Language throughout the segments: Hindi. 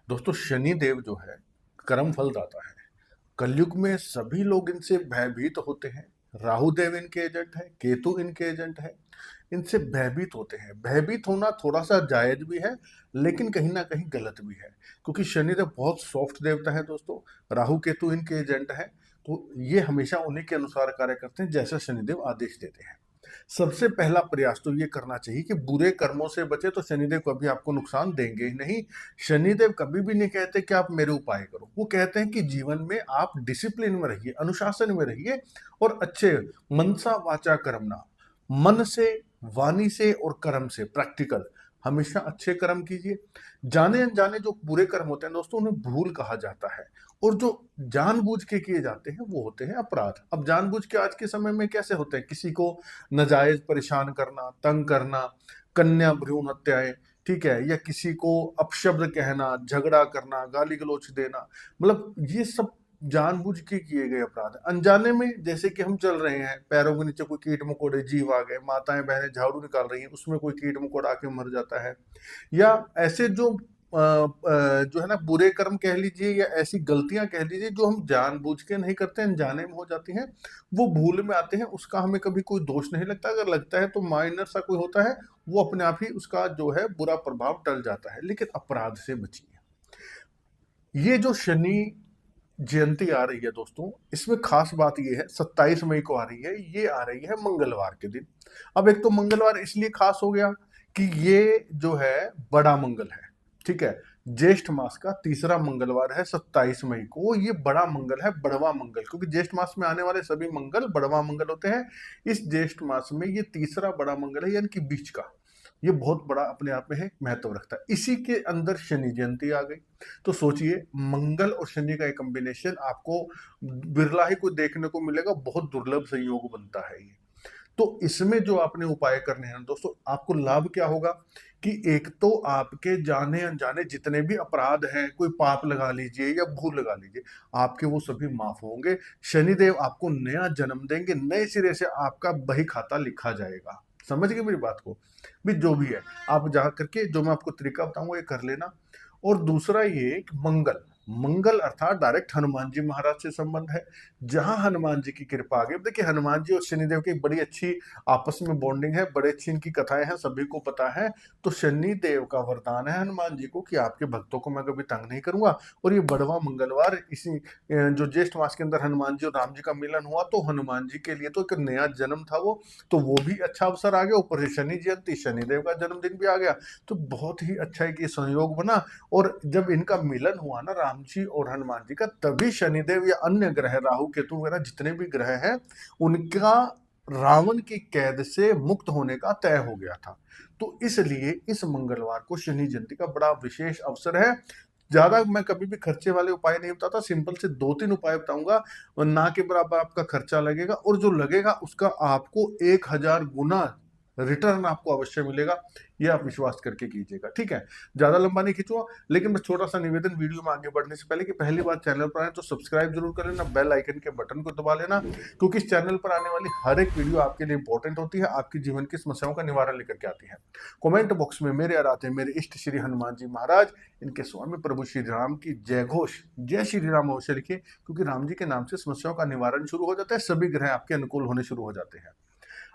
दोस्तों शनि देव जो है कर्म फल दाता है। कलयुग में सभी लोग इनसे भयभीत होते हैं। राहु देव इनके एजेंट है, केतु इनके एजेंट है। इनसे भयभीत होते हैं। भयभीत होना थोड़ा सा जायज भी है, लेकिन कहीं ना कहीं गलत भी है, क्योंकि शनिदेव बहुत सॉफ्ट देवता है दोस्तों। राहु केतु इनके एजेंट है, तो ये हमेशा उन्हीं के अनुसार कार्य करते हैं जैसा शनिदेव आदेश देते हैं। सबसे पहला प्रयास तो ये करना चाहिए कि बुरे कर्मों से बचे, तो शनिदेव कभी आपको नुकसान देंगे ही नहीं। शनिदेव कभी भी नहीं कहते कि आप मेरे उपाय करो, वो कहते हैं कि जीवन में आप डिसिप्लिन में रहिए, अनुशासन में रहिए और अच्छे मनसा वाचा कर्मणा, मन से, वाणी से और कर्म से, प्रैक्टिकल हमेशा अच्छे कर्म कीजिए। जाने अनजाने जो बुरे कर्म होते हैं दोस्तों, उन्हें भूल कहा जाता है, और जो जानबूझ के किए जाते हैं वो होते हैं अपराध। अब जानबूझ के आज के समय में कैसे होते हैं? किसी को नाजायज परेशान करना, तंग करना, कन्या भ्रूण हत्याएं, ठीक है, या किसी को अपशब्द कहना, झगड़ा करना, गाली गलौच देना, मतलब ये सब जानबूझ के किए गए अपराध हैं। अनजाने में जैसे कि हम चल रहे हैं, पैरों के नीचे कोई कीट मकोड़े जीव आ गए, माताएं बहनें झाड़ू निकाल रही हैं, उसमें कोई कीट मकोड़ा आके मर जाता है, या ऐसे जो जो है ना बुरे कर्म कह लीजिए या ऐसी गलतियां कह लीजिए जो हम जानबूझ के नहीं करते, अनजाने में हो जाती हैं, वो भूल में आते हैं, उसका हमें कभी कोई दोष नहीं लगता। अगर लगता है तो माइनर सा कोई होता है, वो अपने आप ही उसका जो है बुरा प्रभाव टल जाता है, लेकिन अपराध से बचिए। ये जो शनि जयंती आ रही है दोस्तों, इसमें खास बात ये है, 27 मई को आ रही है, ये आ रही है मंगलवार के दिन। अब एक तो मंगलवार इसलिए खास हो गया कि ये जो है बड़ा मंगल है, ठीक है। ज्येष्ठ मास का तीसरा मंगलवार है 27 मई को, ये बड़ा मंगल है, बड़वा मंगल, क्योंकि ज्येष्ठ मास में आने वाले सभी मंगल बड़वा मंगल होते हैं। इस ज्येष्ठ मास में ये तीसरा बड़ा मंगल है, यानी कि बीच का, ये बहुत बड़ा अपने आप में है, महत्व रखता है। इसी के अंदर शनि जयंती आ गई, तो सोचिए मंगल और शनि का एक कॉम्बिनेशन आपको बिरला ही को देखने को मिलेगा, बहुत दुर्लभ संयोग बनता है ये। तो इसमें जो आपने उपाय करने हैं दोस्तों, आपको लाभ क्या होगा कि एक तो आपके जाने अनजाने जितने भी अपराध हैं, कोई पाप लगा लीजिए या भूल लगा लीजिए, आपके वो सभी माफ होंगे। शनिदेव आपको नया जन्म देंगे, नए सिरे से आपका बही खाता लिखा जाएगा। समझ गए मेरी बात को? भी जो भी है, आप जा करके जो मैं आपको तरीका बताऊंगा ये कर लेना। और दूसरा ये कि मंगल, मंगल अर्थात डायरेक्ट हनुमान जी महाराज से संबंध है। जहां हनुमान जी की कृपा आ गई, देखिए हनुमान जी और शनिदेव की बड़ी अच्छी आपस में बॉन्डिंग है, बड़ी अच्छी इनकी कथाएं हैं, सभी को पता है। तो शनिदेव का वरदान है हनुमान जी को कि आपके भक्तों को मैं कभी तंग नहीं करूंगा। और ये बड़वा मंगलवार, इसी जो ज्येष्ठ मास के अंदर हनुमान जी और राम जी का मिलन हुआ, तो हनुमान जी के लिए तो एक नया जन्म था वो, तो वो भी अच्छा अवसर आ गया। ऊपर से शनि जयंती, शनिदेव का जन्मदिन भी आ गया, तो बहुत ही अच्छा एक ये संयोग बना। और जब इनका मिलन हुआ ना राम जी और हनुमान जी का, तभी शनिदेव या अन्य ग्रह राहु केतु वगैरह जितने भी ग्रह हैं, उनका रावण की कैद से मुक्त होने का तय हो गया था। तो इसलिए इस मंगलवार को शनि जयंती का बड़ा विशेष अवसर है। ज्यादा मैं कभी भी खर्चे वाले उपाय नहीं बताता, सिंपल से 2-3 उपाय बताऊंगा, ना के बराबर आपका खर्चा लगेगा, और जो लगेगा उसका आपको 1000 गुना रिटर्न आपको अवश्य मिलेगा। ये आप विश्वास करके कीजिएगा, ठीक है। ज्यादा लंबा नहीं खींचूंगा, लेकिन बस छोटा सा निवेदन वीडियो में आगे बढ़ने से पहले कि पहली बार चैनल पर आए तो सब्सक्राइब जरूर कर लेना, बेल आइकन के बटन को दबा लेना, क्योंकि इस चैनल पर आने वाली हर एक वीडियो आपके लिए इंपॉर्टेंट होती है, आपकी जीवन की समस्याओं का निवारण लेकर के आती है। कमेंट बॉक्स में मेरे आराध्य मेरे इष्ट श्री हनुमान जी महाराज, इनके स्वामी प्रभु श्री राम की जय घोष, जय श्री राम अवश्य लिखिए, क्योंकि राम जी के नाम से समस्याओं का निवारण शुरू हो जाता है, सभी ग्रह आपके अनुकूल होने शुरू हो जाते हैं।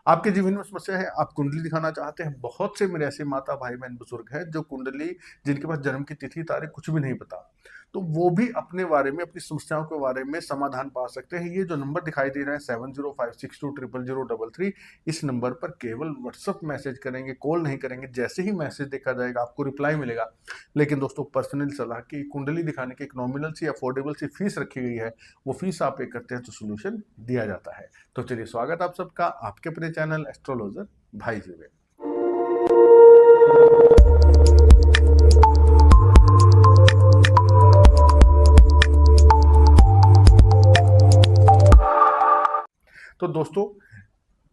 आपके जीवन में समस्या है, आप कुंडली दिखाना चाहते हैं, बहुत से मेरे ऐसे माता भाई बहन बुजुर्ग हैं जो कुंडली, जिनके पास जन्म की तिथि तारीख कुछ भी नहीं पता, तो वो भी अपने बारे में, अपनी समस्याओं के बारे में समाधान पा सकते हैं। ये जो नंबर दिखाई दे रहा है 7056200033, इस नंबर पर केवल व्हाट्सअप मैसेज करेंगे, कॉल नहीं करेंगे। जैसे ही मैसेज देखा जाएगा आपको रिप्लाई मिलेगा। लेकिन दोस्तों पर्सनल सलाह की, कुंडली दिखाने की एक नॉमिनल सी अफोर्डेबल सी फीस रखी गई है, वो फीस आप पे करते हैं तो सोल्यूशन दिया जाता है। तो चलिए स्वागत आप सबका आपके अपने चैनल एस्ट्रोलॉजर भाई जी में। तो दोस्तों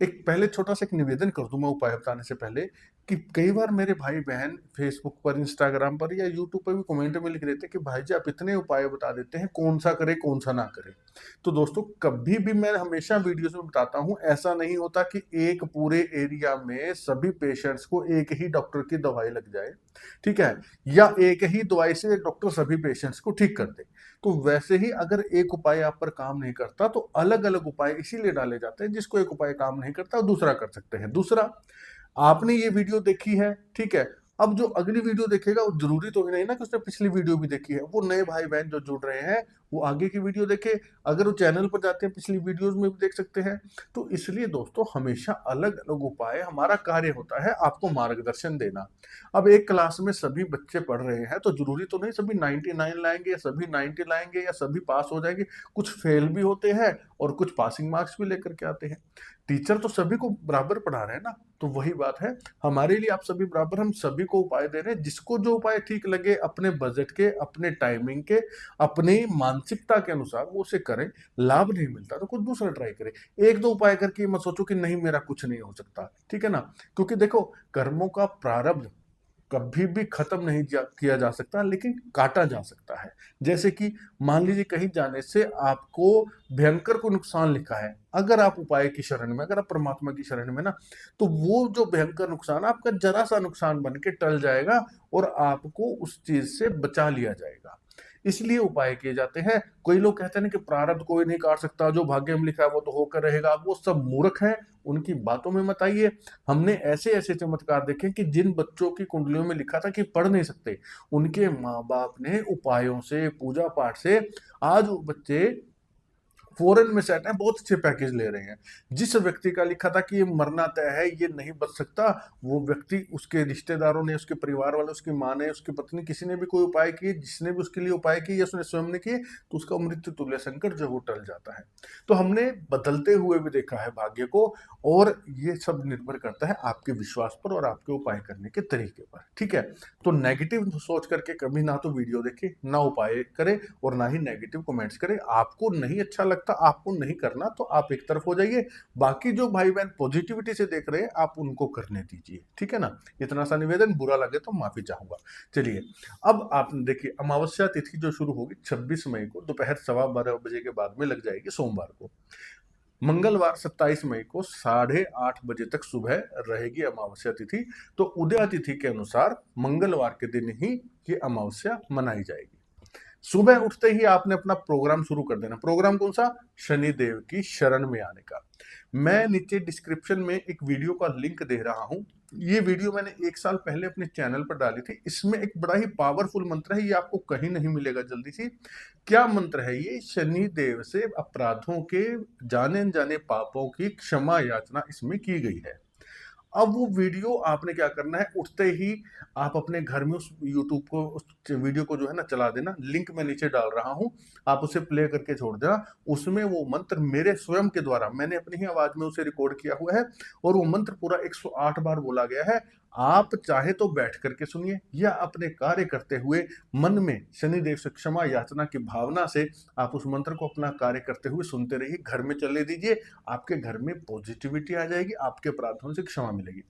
एक पहले छोटा सा एक निवेदन कर दूं मैं उपाय बताने से पहले, कि कई बार मेरे भाई बहन फेसबुक पर, इंस्टाग्राम पर या यूट्यूब पर भी कमेंट में लिख देते हैं कि भाई जी आप इतने उपाय बता देते हैं, कौन सा करे कौन सा ना करे। तो दोस्तों कभी भी मैं हमेशा वीडियोस में बताता हूं, ऐसा नहीं होता कि एक पूरे एरिया में सभी पेशेंट्स को एक ही डॉक्टर की दवाई लग जाए। ठीक है, या एक ही दवाई से डॉक्टर सभी पेशेंट्स को ठीक कर दे। तो वैसे ही अगर एक उपाय आप पर काम नहीं करता तो अलग अलग उपाय इसीलिए डाले जाते हैं, जिसको एक उपाय काम नहीं करता दूसरा कर सकते हैं। दूसरा, आपने ये वीडियो देखी है, ठीक है, अब जो अगली वीडियो देखेगा वो जरूरी तो नहीं ना कि उसने पिछली वीडियो भी देखी है। वो नए भाई बहन जो जुड़ रहे हैं वो आगे की वीडियो देखे, अगर वो चैनल पर जाते हैं पिछली वीडियोस में भी देख सकते हैं। तो इसलिए दोस्तों हमेशा अलग अलग उपाय, हमारा कार्य होता है आपको मार्गदर्शन देना। अब एक क्लास में सभी बच्चे पढ़ रहे हैं तो जरूरी तो नहीं सभी 99 लाएंगे या सभी 90 लाएंगे या सभी पास हो जाएंगे। कुछ फेल भी होते हैं और कुछ पासिंग मार्क्स भी लेकर के आते हैं। टीचर तो सभी को बराबर पढ़ा रहे हैं ना। तो वही बात है, हमारे लिए आप सभी बराबर, हम सभी को उपाय दे रहे हैं। जिसको जो उपाय ठीक लगे अपने बजट के, अपने टाइमिंग के, अपनी मानसिकता के अनुसार वो उसे करें। लाभ नहीं मिलता तो कुछ दूसरा ट्राई करें। एक दो उपाय करके मत सोचो कि नहीं मेरा कुछ नहीं हो सकता, ठीक है ना। क्योंकि देखो, कर्मों का प्रारब्ध कभी भी खत्म नहीं किया जा सकता, लेकिन काटा जा सकता है। जैसे कि मान लीजिए कहीं जाने से आपको भयंकर को नुकसान लिखा है, अगर आप उपाय की शरण में, अगर आप परमात्मा की शरण में ना, तो वो जो भयंकर नुकसान आपका जरा सा नुकसान बन के टल जाएगा और आपको उस चीज से बचा लिया जाएगा। इसलिए उपाय किए जाते हैं। कोई लोग कहते हैं ना कि प्रारब्ध कोई नहीं काट सकता, जो भाग्य में लिखा है वो तो होकर रहेगा। वो सब मूर्ख है, उनकी बातों में मत आइए। हमने ऐसे ऐसे चमत्कार देखे कि जिन बच्चों की कुंडलियों में लिखा था कि पढ़ नहीं सकते, उनके माँ बाप ने उपायों से, पूजा पाठ से आज वो बच्चे फॉरेन में सेट हैं, बहुत अच्छे पैकेज ले रहे हैं। जिस व्यक्ति का लिखा था कि ये मरना तय है, ये नहीं बच सकता, वो व्यक्ति, उसके रिश्तेदारों ने, उसके परिवार वाले, उसकी माँ ने, उसकी पत्नी, किसी ने भी कोई उपाय किए, जिसने भी उसके लिए उपाय किए या उसने स्वयं ने किए, तो उसका मृत्यु तुल्य संकट जो वो टल जाता है। तो हमने बदलते हुए भी देखा है भाग्य को। और ये सब निर्भर करता है आपके विश्वास पर और आपके उपाय करने के तरीके पर, ठीक है। तो नेगेटिव सोच करके कभी ना तो वीडियो देखे, ना उपाय करे और ना ही नेगेटिव कमेंट्स करे। आपको नहीं अच्छा लगता, आपको नहीं करना, तो आप एक तरफ हो जाइए। बाकी जो भाई बहन पॉजिटिविटी से देख रहे हैं आप उनको करने दीजिए, ठीक है ना। इतना सा निवेदन, बुरा लगे तो माफी चाहूंगा। चलिए, अब आप देखिए, अमावस्या तिथि जो शुरू होगी 26 मई को दोपहर 12:15 के बाद में लग जाएगी सोमवार को। मंगलवार 27 मई को 8:30 बजे तक सुबह रहेगी अमावस्या तिथि। तो उदय तिथि के अनुसार मंगलवार के दिन ही ये अमावस्या मनाई जाएगी। सुबह उठते ही आपने अपना प्रोग्राम शुरू कर देना। प्रोग्राम कौन सा? शनिदेव की शरण में आने का। मैं नीचे डिस्क्रिप्शन में एक वीडियो का लिंक दे रहा हूं। ये वीडियो मैंने 1 साल पहले अपने चैनल पर डाली थी। इसमें एक बड़ा ही पावरफुल मंत्र है, ये आपको कहीं नहीं मिलेगा जल्दी से। क्या मंत्र है ये? शनिदेव से अपराधों के, जाने अनजाने पापों की क्षमा याचना इसमें की गई है। अब वो वीडियो आपने क्या करना है, उठते ही आप अपने घर में उस यूट्यूब को, उस वीडियो को जो है ना चला देना। लिंक मैं नीचे डाल रहा हूं, आप उसे प्ले करके छोड़ देना। उसमें वो मंत्र मेरे स्वयं के द्वारा, मैंने अपनी ही आवाज में उसे रिकॉर्ड किया हुआ है और वो मंत्र पूरा 108 बार बोला गया है। आप चाहे तो बैठ करके सुनिए या अपने कार्य करते हुए मन में शनिदेव से क्षमा याचना की भावना से आप उस मंत्र को अपना कार्य करते हुए सुनते रहिए, घर में चले दीजिए। आपके घर में पॉजिटिविटी आ जाएगी, आपके अपराधों से क्षमा मिलेगी।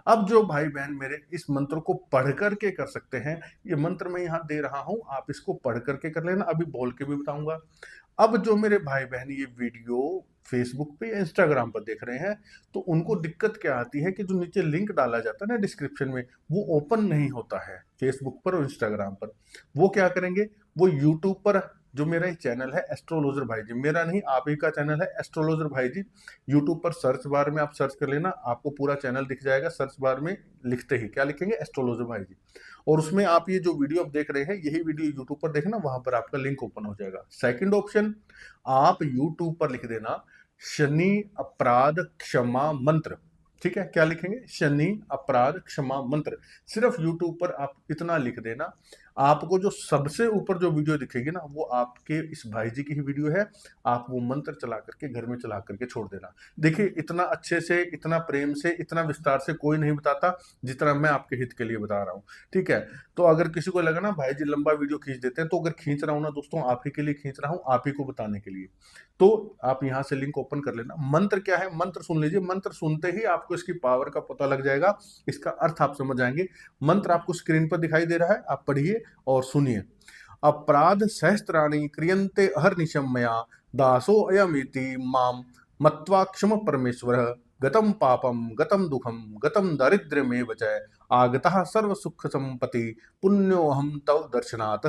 अब जो भाई बहन मेरे इस मंत्र को पढ़ करके कर सकते हैं, ये मंत्र मैं यहाँ दे रहा हूं, आप इसको पढ़ करके कर लेना, अभी बोल के भी बताऊंगा। अब जो मेरे भाई बहन ये वीडियो फेसबुक पे या इंस्टाग्राम पर देख रहे हैं, तो उनको दिक्कत क्या आती है कि जो नीचे लिंक डाला जाता है ना डिस्क्रिप्शन में, वो ओपन नहीं होता है फेसबुक पर और इंस्टाग्राम पर। वो क्या करेंगे, वो यूट्यूब पर, जो मेरा ये चैनल है एस्ट्रोलॉजर भाई जी, मेरा नहीं आप ही का चैनल है एस्ट्रोलॉजर भाई जी, यूट्यूब पर सर्च बार में आप सर्च कर लेना, आपको पूरा चैनल दिख जाएगा। सर्च बार में लिखते ही क्या लिखेंगे? एस्ट्रोलॉजर भाई जी। और उसमें आप ये जो वीडियो आप देख रहे हैं, यही वीडियो यूट्यूब पर देखना, वहां पर आपका लिंक ओपन हो जाएगा। सेकंड ऑप्शन, आप यूट्यूब पर लिख देना शनि अपराध क्षमा मंत्र। ठीक है, क्या लिखेंगे? शनि अपराध क्षमा मंत्र। सिर्फ यूट्यूब पर आप इतना लिख देना, आपको जो सबसे ऊपर जो वीडियो दिखेगी ना, वो आपके इस भाई जी की ही वीडियो है। आप वो मंत्र चला करके घर में चला करके छोड़ देना। देखिए, इतना अच्छे से, इतना प्रेम से, इतना विस्तार से कोई नहीं बताता जितना मैं आपके हित के लिए बता रहा हूँ, ठीक है। तो अगर किसी को लगा ना भाई जी लंबा वीडियो खींच देते हैं, तो अगर खींच रहा हूं ना दोस्तों, आप ही के लिए खींच रहा हूं, आप ही को बताने के लिए। तो आप यहां से लिंक ओपन कर लेना। मंत्र क्या है, मंत्र सुन लीजिए। मंत्र सुनते ही आपको इसकी पावर का पता लग जाएगा, इसका अर्थ आप समझ जाएंगे। मंत्र आपको स्क्रीन पर दिखाई दे रहा है, आप पढ़िए और सुनिए। अपराध सहस्त्राणि क्रियन्ते अहर्निशम मया, दासो अयमिति माम मत्वा क्षम परमेश्वर, गतम पापम गतम दुखम गतम दारिद्र्यमेव च आगतः सर्व सुख संपत्ति पुण्योहम तव दर्शनात्।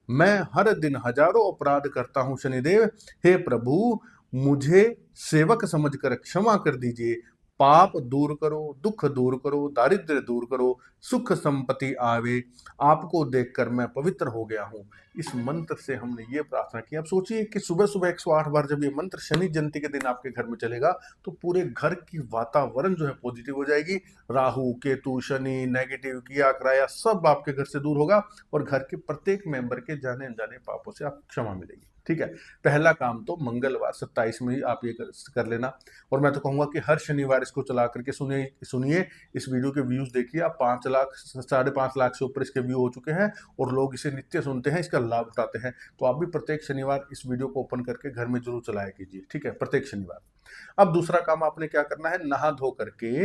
मैं हर दिन हजारों अपराध करता हूँ शनिदेव, हे प्रभु मुझे सेवक समझकर क्षमा कर दीजिए। पाप दूर करो, दुख दूर करो, दारिद्र्य दूर करो, सुख संपत्ति आवे, आपको देखकर मैं पवित्र हो गया हूँ। इस मंत्र से हमने ये प्रार्थना की। अब सोचिए कि सुबह सुबह 108 बार जब ये मंत्र शनि जयंती के दिन आपके घर में चलेगा तो पूरे घर की वातावरण जो है पॉजिटिव हो जाएगी। राहु केतु शनि नेगेटिव किया कराया सब आपके घर से दूर होगा और घर के प्रत्येक मेंबर के जाने अनजाने पापों से आप क्षमा मिलेगी। ठीक है, पहला काम तो मंगलवार 27 में ही आप ये कर लेना। और मैं तो कहूंगा कि हर शनिवार इसको चला करके सुनिए। इस वीडियो के व्यूज देखिए आप, 5 लाख 5.5 लाख से ऊपर इसके व्यू हो चुके हैं और लोग इसे नित्य सुनते हैं, इसका लाभ उठाते हैं। तो आप भी प्रत्येक शनिवार इस वीडियो को ओपन करके घर में जरूर चलाया कीजिए। ठीक है, प्रत्येक शनिवार। अब दूसरा काम आपने क्या करना है, नहा धो करके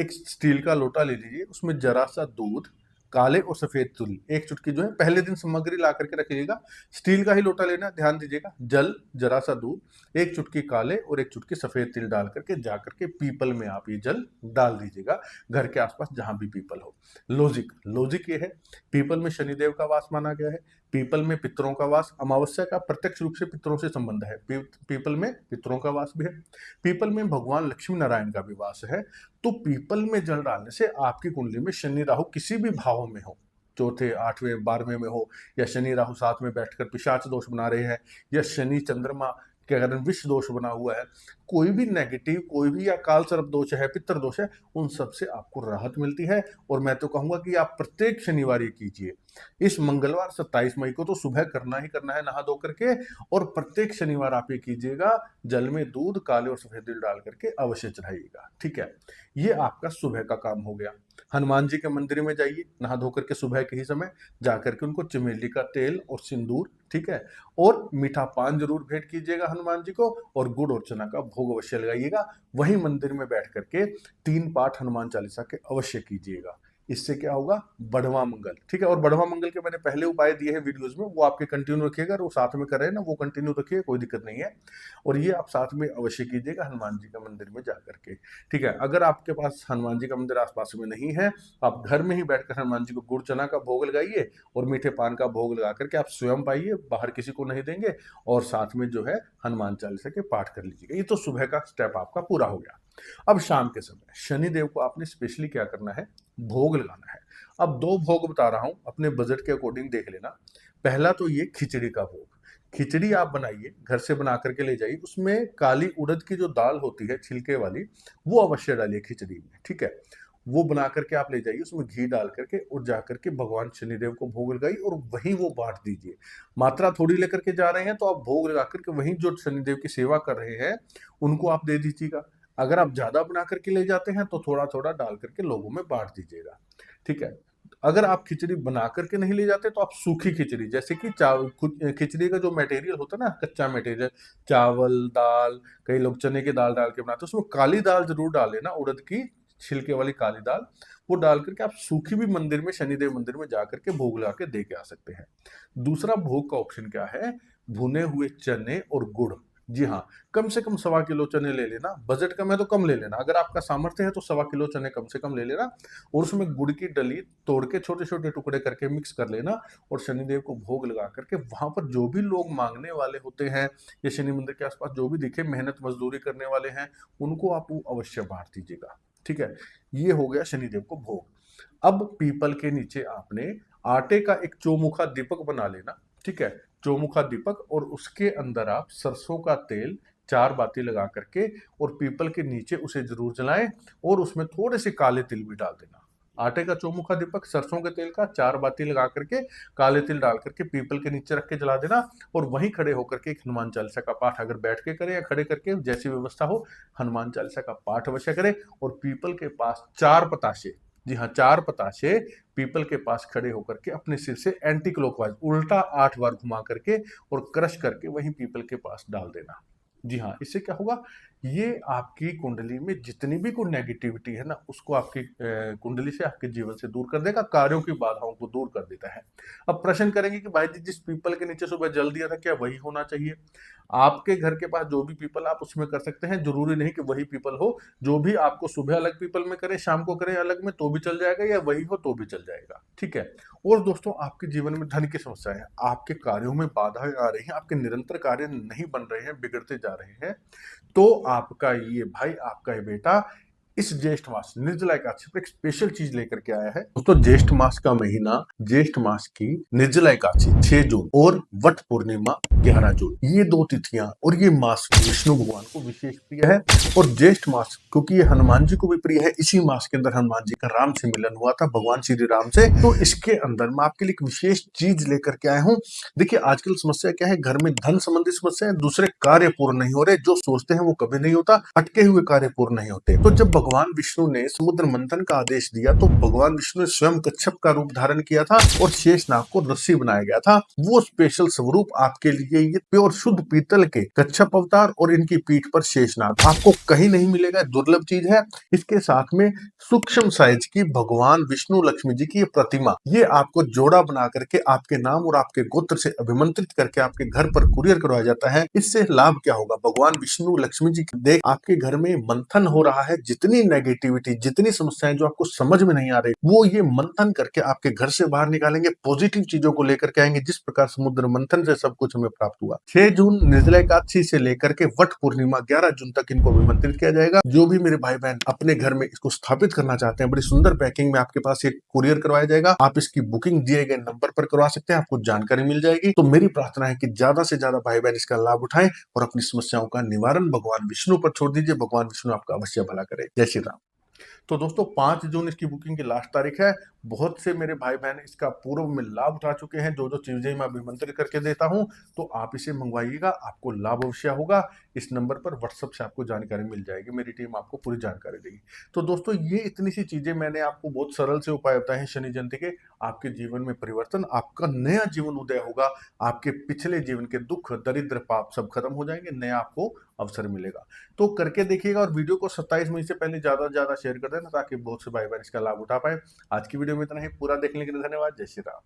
एक स्टील का लोटा ले लीजिए, उसमें जरा सा दूध, काले और सफेद तिल, एक चुटकी जो है पहले दिन सामग्री ला करके रखिएगा। स्टील का ही लोटा लेना, ध्यान दीजिएगा। जल, जरा सा दूध, एक चुटकी काले और एक चुटकी सफेद तिल डाल करके जा करके पीपल में आप ये जल डाल दीजिएगा, घर के आसपास जहां भी पीपल हो। लॉजिक ये है, पीपल में शनिदेव का वास माना गया है, पीपल में पितरों का वास, अमावस्या का प्रत्यक्ष रूप से पितरों से संबंध है, पीपल में पितरों का वास भी है, पीपल में भगवान लक्ष्मी नारायण का भी वास है। तो पीपल में जल डालने से आपकी कुंडली में शनि राहु किसी भी भाव में हो, चौथे 8वें 12वें में हो, या शनि राहु साथ में बैठकर पिशाच दोष बना रहे हैं, या शनि चंद्रमा के कारण विष दोष बना हुआ है, कोई भी नेगेटिव, कोई भी या काल सर्प दोष है, पितर दोष है, उन सब से आपको राहत मिलती है। और मैं तो कहूंगा कि आप प्रत्येक शनिवार ये कीजिए। इस मंगलवार 27 मई को तो सुबह करना ही करना है नहा धो करके, और प्रत्येक शनिवार आप ये कीजिएगा। जल में दूध, काले और सफेद तिल डाल करके अवश्य चढ़ाइएगा। ठीक है, ये आपका सुबह का काम हो गया। हनुमान जी के मंदिर में जाइए नहा धो करके सुबह के ही समय, जाकर के उनको चमेली का तेल और सिंदूर, ठीक है, और मीठा पान जरूर भेंट कीजिएगा हनुमान जी को, और गुड़ और चना का भोग अवश्य लगाइएगा। वहीं मंदिर में बैठ करके 3 पाठ हनुमान चालीसा के अवश्य कीजिएगा। इससे क्या होगा, बढ़वा मंगल। ठीक है, और बढ़वा मंगल के मैंने पहले उपाय दिए हैं वीडियोस में, वो आपके कंटिन्यू रखिएगा, वो साथ में कर रहे हैं ना, वो कंटिन्यू रखिए, कोई दिक्कत नहीं है। और ये आप साथ में अवश्य कीजिएगा हनुमान जी का मंदिर में जाकर के। ठीक है, अगर आपके पास हनुमान जी का मंदिर आसपास में नहीं है, आप घर में ही बैठकर हनुमान जी को गुड़ चना का भोग लगाइए और मीठे पान का भोग लगा करके आप स्वयं पाइए, बाहर किसी को नहीं देंगे, और साथ में जो है हनुमान चालीसा के पाठ कर लीजिएगा। ये तो सुबह का स्टेप आपका पूरा हो गया। अब शाम के समय शनिदेव को आपने स्पेशली क्या करना है, भोग लगाना है। अब 2 भोग बता रहा हूं, अपने बजट के अकॉर्डिंग देख लेना। पहला तो ये खिचड़ी का भोग, खिचड़ी आप बनाइए, घर से बना करके ले जाइए, उसमें काली उड़द की जो दाल होती है छिलके वाली, वो अवश्य डालिए खिचड़ी में। ठीक है, वो बना करके आप ले जाइए, उसमें घी डाल करके और जा करके भगवान शनिदेव को भोग लगाइए और वहीं वो बांट दीजिए। मात्रा थोड़ी लेकर के जा रहे हैं तो आप भोग लगा करके वहीं जो शनिदेव की सेवा कर रहे हैं उनको आप दे दीजिएगा। अगर आप ज्यादा बना करके ले जाते हैं तो थोड़ा थोड़ा डाल करके लोगों में बांट दीजिएगा। ठीक है, अगर आप खिचड़ी बना करके नहीं ले जाते तो आप सूखी खिचड़ी, जैसे कि चावल, खिचड़ी का जो मटेरियल होता है ना, कच्चा मटेरियल, चावल दाल, कई लोग चने की दाल डाल के बनाते हैं, उसमें काली दाल जरूर डालें ना, उड़द की छिलके वाली काली दाल, वो डाल करके आप सूखी भी मंदिर में, शनिदेव मंदिर में जाकर के भोग लगा के दे के आ सकते हैं। दूसरा भोग का ऑप्शन क्या है, भुने हुए चने और गुड़। जी हाँ, कम से कम 1.25 किलो चने ले लेना, बजट कम है तो कम ले लेना, अगर आपका सामर्थ्य है तो 1.25 किलो चने कम से कम ले लेना, और उसमें गुड़ की डली तोड़ के छोटे छोटे टुकड़े करके मिक्स कर लेना, और शनिदेव को भोग लगा करके वहां पर जो भी लोग मांगने वाले होते हैं या शनि मंदिर के आसपास जो भी दिखे मेहनत मजदूरी करने वाले हैं, उनको आप वो अवश्य बांट दीजिएगा। ठीक है, ये हो गया शनिदेव को भोग। अब पीपल के नीचे आपने आटे का एक चौमुखा दीपक बना लेना। ठीक है, चौमुखा दीपक, और उसके अंदर आप सरसों का तेल 4 बाती लगा करके और पीपल के नीचे उसे जरूर जलाएं, और उसमें थोड़े से काले तिल भी डाल देना। आटे का चौमुखा दीपक सरसों के तेल का 4 बाती लगा करके काले तिल डाल करके पीपल के नीचे रख के जला देना, और वहीं खड़े होकर के एक हनुमान चालीसा का पाठ, अगर बैठ के करें या खड़े करके जैसी व्यवस्था हो, हनुमान चालीसा का पाठ अवश्य करें। और पीपल के पास 4 पताशे, जी हाँ 4 पताशे पीपल के पास खड़े होकर के अपने सिर से एंटी क्लॉकवाइज उल्टा 8 बार घुमा करके और क्रश करके वहीं पीपल के पास डाल देना। जी हाँ, इससे क्या होगा, ये आपकी कुंडली में जितनी भी कोई नेगेटिविटी है ना, उसको आपकी कुंडली से, आपके जीवन से दूर कर देगा, कार्यों की बाधाओं को दूर कर देता है। अब प्रश्न करेंगे कि भाई जी, जिस पीपल के नीचे सुबह जल दिया था, क्या वही होना चाहिए? आपके घर के पास जो भी पीपल आप उसमें कर सकते हैं, जरूरी नहीं कि वही पीपल हो। जो भी आपको सुबह अलग पीपल में करें, शाम को करें अलग में, तो भी चल जाएगा, या वही हो तो भी चल जाएगा, ठीक है। और दोस्तों, आपके जीवन में धन की समस्या है, आपके कार्यों में बाधाएं आ रही हैं, आपके निरंतर कार्य नहीं बन रहे हैं, बिगड़ते जा रहे हैं, तो आपका ये भाई, आपका ये बेटा इस ज्येष्ठ मास निर्जला एकादशी पर एक स्पेशल चीज लेकर के आया है। तो ज्येष्ठ मास का महीना, ज्येष्ठ मास की निर्जला एकादशी 6 जून और वट पूर्णिमा 11 जून, ये दो तिथियां और ये मास विष्णु भगवान को विशेष प्रिय है। और ज्येष्ठ मास क्योंकि ये हनुमान जी को भी प्रिय है, इसी मास के अंदर हनुमान जी का राम से मिलन हुआ था, भगवान श्री राम से। तो इसके अंदर मैं आपके लिए एक विशेष चीज लेकर के आया हूँ। देखिए, आजकल समस्या क्या है, घर में धन संबंधी समस्या है, दूसरे कार्य पूर्ण नहीं हो रहे, जो सोचते हैं वो कभी नहीं होता, अटके हुए कार्य पूर्ण नहीं होते। तो जब भगवान विष्णु ने समुद्र मंथन का आदेश दिया, तो भगवान विष्णु ने स्वयं कच्छप का रूप धारण किया था और शेषनाग को रस्सी बनाया गया था। वो स्पेशल स्वरूप आपके लिए, ये प्योर शुद्ध पीतल के कच्छप अवतार और इनकी पीठ पर शेषनाग आपको कहीं नहीं मिलेगा, दुर्लभ चीज है। इसके साथ में सूक्ष्म साइज की भगवान विष्णु लक्ष्मी जी की ये प्रतिमा, ये आपको जोड़ा बना करके आपके नाम और आपके गोत्र से अभिमंत्रित करके आपके घर पर कुरियर करवाया जाता है। इससे लाभ क्या होगा, भगवान विष्णु लक्ष्मी जी देख आपके घर में मंथन हो रहा है, जितनी नेगेटिविटी, जितनी समस्याएं जो आपको समझ में नहीं आ रही, वो ये मंथन करके आपके घर से बाहर निकालेंगे, पॉजिटिव चीजों को लेकर के आएंगे, जिस प्रकार समुद्र मंथन से सब कुछ हमें प्राप्त हुआ। 6 जून निर्जला एकादशी से लेकर के वट पूर्णिमा 11 जून तक इनको अभिमंत्रित किया जाएगा। जो भी मेरे भाई बहन अपने घर में इसको स्थापित करना चाहते हैं, बड़ी सुंदर पैकिंग में आपके पास ये कुरियर करवाया जाएगा। आप इसकी बुकिंग दिए गए नंबर पर करवा सकते हैं, आपको जानकारी मिल जाएगी। तो मेरी प्रार्थना है कि ज्यादा से ज्यादा भाई बहन इसका लाभ उठाएं और अपनी समस्याओं का निवारण भगवान विष्णु पर छोड़ दीजिए। भगवान विष्णु आपका अवश्य भला करे। जय श्री राम। तो दोस्तों, 5 जून इसकी बुकिंग की लास्ट तारीख है। बहुत से मेरे भाई बहन इसका पूर्व में लाभ उठा चुके हैं। जो जो चीजें मैं अभिमंत्रित करके देता हूं, तो आप इसे मंगवाइएगा, आपको लाभ अवश्य होगा। इस नंबर पर व्हाट्सएप से आपको जानकारी मिल जाएगी, मेरी टीम आपको पूरी जानकारी देगी। तो दोस्तों, ये इतनी सी चीजें मैंने आपको बहुत सरल से उपाय बताए हैं शनि जयंती के। आपके जीवन में परिवर्तन, आपका नया जीवन उदय होगा, आपके पिछले जीवन के दुख, दरिद्र, पाप सब खत्म हो जाएंगे, नया आपको अवसर मिलेगा। तो करके देखिएगा और वीडियो को 27 मई से पहले ज्यादा से ज्यादा शेयर कर देना, ताकि बहुत से भाई बहन इसका लाभ उठा पाए। आज की वीडियो में इतना ही। पूरा देखने के लिए धन्यवाद। जय श्री राम।